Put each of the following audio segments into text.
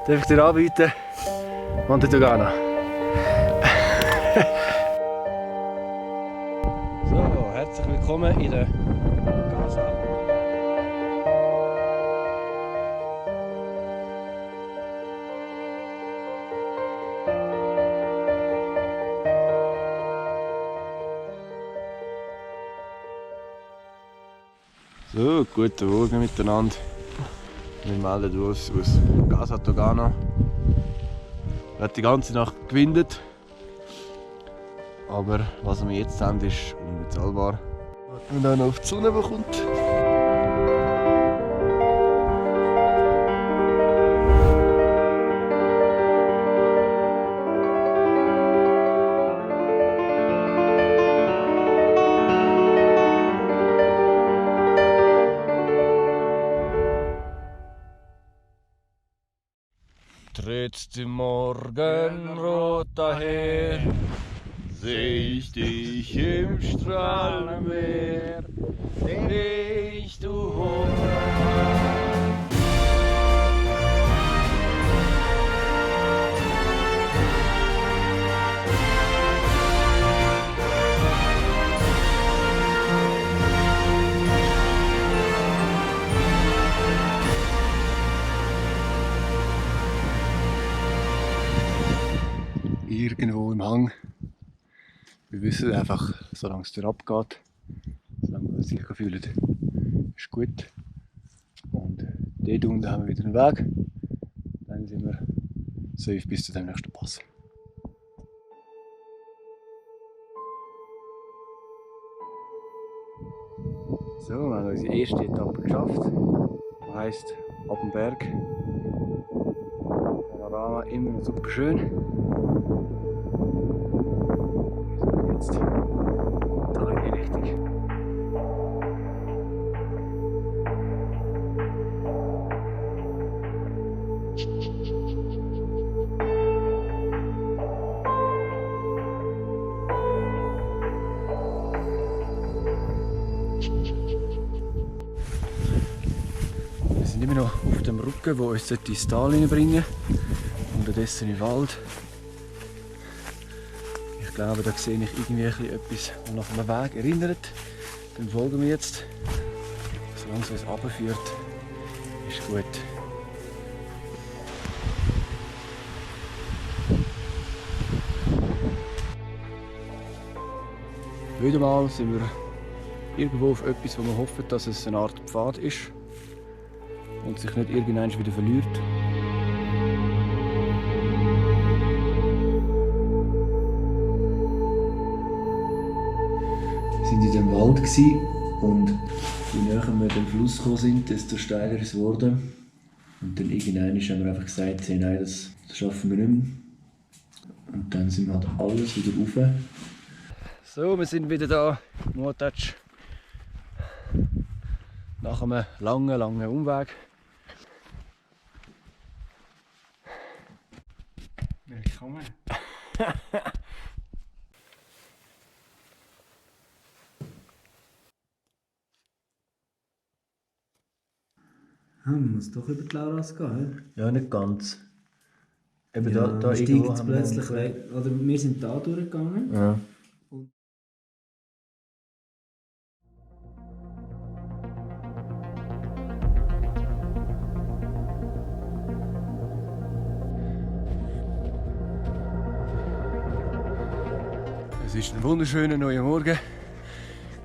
Darf ich dir anbieten? Monte Togano. So, herzlich willkommen in der Casa. So, guten Morgen miteinander. Wir melden uns aus Casa Togano. Es hat die ganze Nacht gewindet. Aber was wir jetzt haben, ist unbezahlbar. Und dann noch auf die Sonne bekommt. Trotzdem Morgenrot daher, seh ich dich im Strahlenmeer, dreh ich du hoch. Irgendwo im Hang. Wir wissen einfach, solange es dir abgeht, solange wir uns sicher fühlen, ist gut. Und dort unten haben wir wieder einen Weg. Dann sind wir safe bis zu dem nächsten Pass. So, wir haben unsere erste Etappe geschafft. Das heisst, ab dem Berg. Panorama immer noch super schön. Jetzt da in die Richtung. Wir sind immer noch auf dem Rücken, wo uns ins Tal bringen sollte. Unterdessen im Wald. Ich glaube, da sehe ich irgendwie etwas, das nach einem Weg erinnert. Dann folgen wir jetzt. Solange es uns runterführt, ist gut. Wieder mal sind wir irgendwo auf etwas, wo wir hoffen, dass es eine Art Pfad ist und sich nicht irgendwann wieder verliert. Wir waren in diesem Wald und je näher wir dem Fluss gekommen sind, desto steiler ist es geworden. Und dann irgendwann haben wir einfach gesagt, hey, nein, das schaffen wir nicht mehr. Und dann sind wir halt alles wieder rauf. So, wir sind wieder da im Moatsch. Nach einem langen Umweg. Willkommen. Man muss doch über die Lauras gehen. Ja, nicht ganz. Eben Ja, da steigt irgendwo jetzt haben wir plötzlich weg. Oder wir sind da durchgegangen. Ja. Es ist ein wunderschöner neuer Morgen.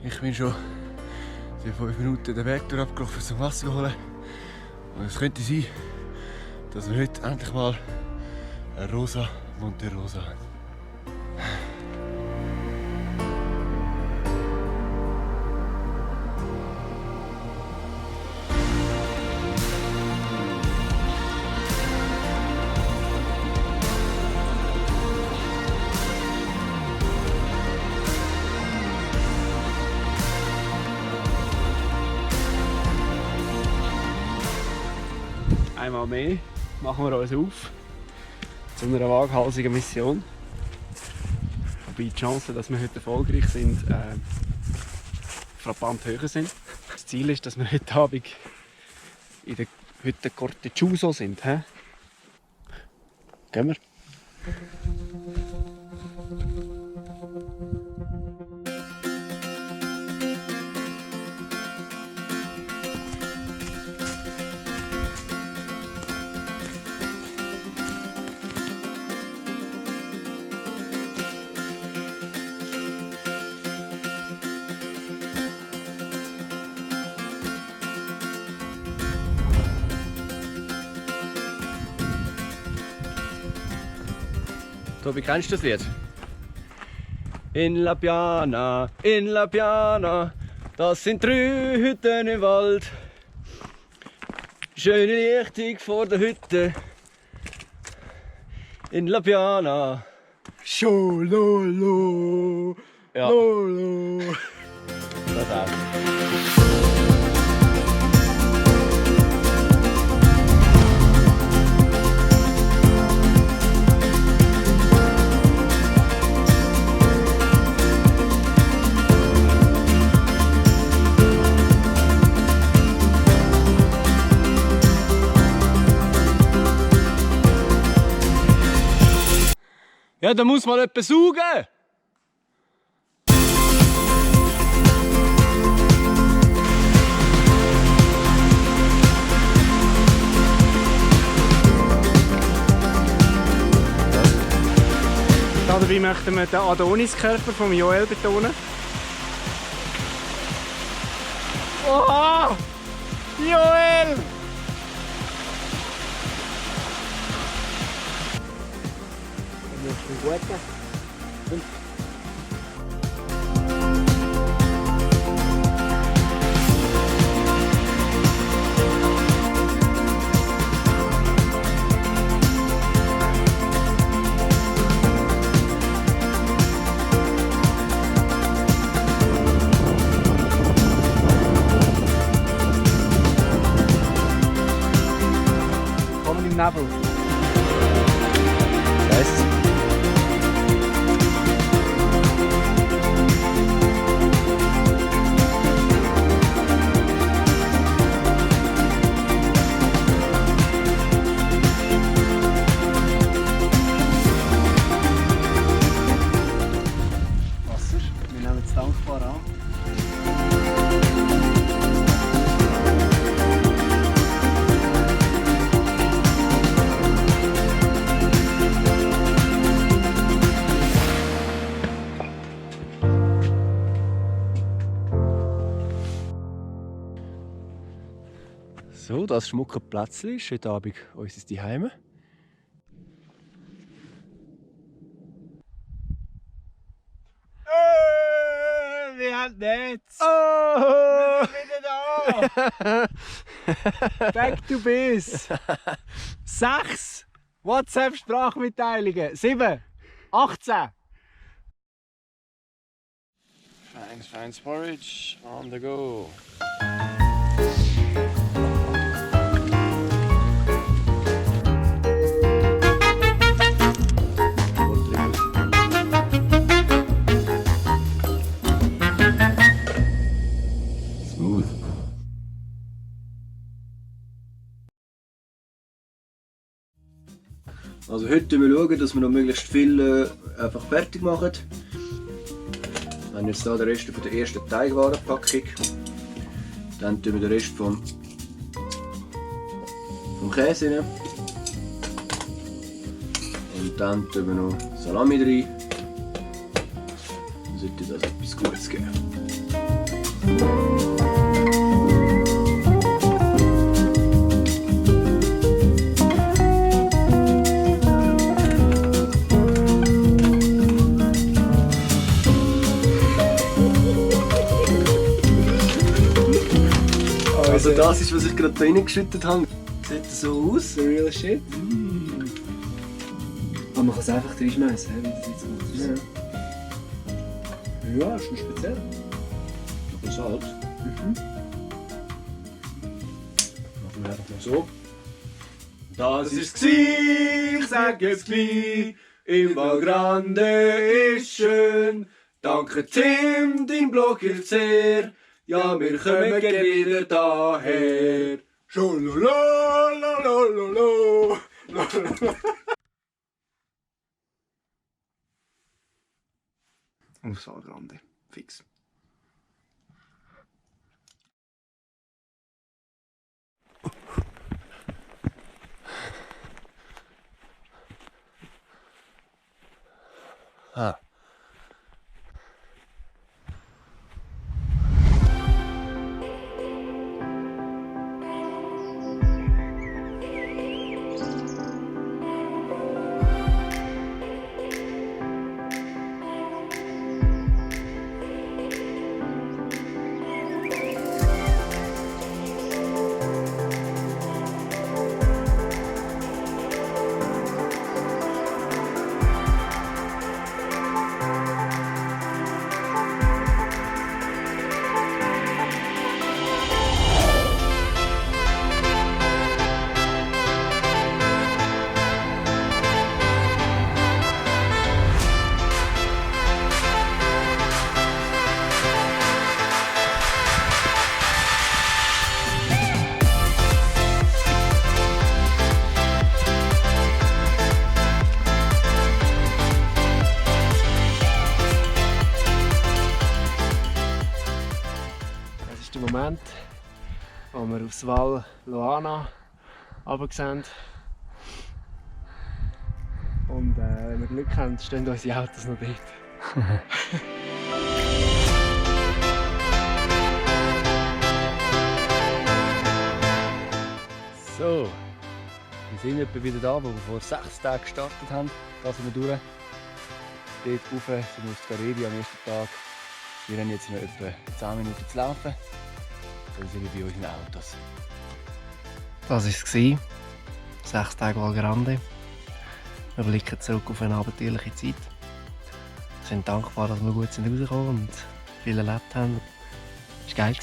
Ich bin schon seit 5 Minuten den Weg abgelaufen, um Wasser zu holen. Und es könnte sein, dass wir heute endlich mal eine Rosa Monte Rosa haben. Einmal mehr machen wir uns auf zu einer waghalsigen Mission. Wobei die Chancen, dass wir heute erfolgreich sind, frappant höher sind. Das Ziel ist, dass wir heute Abend in der Hütte Corte Chiuso sind. Gehen wir. Tobi, kennst du das Lied? In La Piana, das sind 3 Hütten im Wald. Schöne Lichtung vor der Hütte. In La Piana. Schololo, Ja, lolo. das auch. Ja, da muss man etwas saugen. Dabei möchten wir den Adoniskörper von Joel betonen. Oha! Joel! Kommen im Nebel. Heißt Wasser. Wir nehmen es dankbar an. So, das schmucke Plätzchen ist heute Abend unser Zuhause. Wir haben Netz. Oh! Wieder da. Back to biz. 6 WhatsApp-Sprachmitteilungen. 7. 18. Fine porridge on the go. smooth. Also heute schauen wir, dass wir noch möglichst viel einfach fertig machen. Wir haben jetzt hier den Rest von der ersten Teigwarenpackung. Dann tun wir den Rest vom Käse rein. Und dann tun wir noch Salami rein. Dann sollte das etwas Gutes geben. Also das ist, was ich gerade da reingeschüttet habe. Sieht so aus. The real shit. Aber man kann es einfach reinschmeißen, wie das jetzt macht. Ja, ist schon speziell. Noch ein Salz. Machen wir einfach mal so. Das ist ich sag jetzt gleich, im Val Grande ist schön. Danke Tim, dein Blog hilft sehr. Ja, wir kommen gerne wieder daher. Schololololololo. aufs Val Grande. Fix. Ah. Das ist der Moment, wo wir aufs Val Loana runtersehen. Und wenn wir Glück haben, stehen unsere Autos noch dort. So, wir sind etwa wieder da, wo wir vor 6 Tagen gestartet haben. Da sind wir durch. Dort rauf sind wir auf Garedia am ersten Tag. Wir haben jetzt noch etwa 10 Minuten zu laufen. Dann sind wir bei unseren Autos. Das war es. 6 Tage Val Grande. Wir blicken zurück auf eine abenteuerliche Zeit. Wir sind dankbar, dass wir gut rausgekommen sind und viel erlebt haben. Es war geil.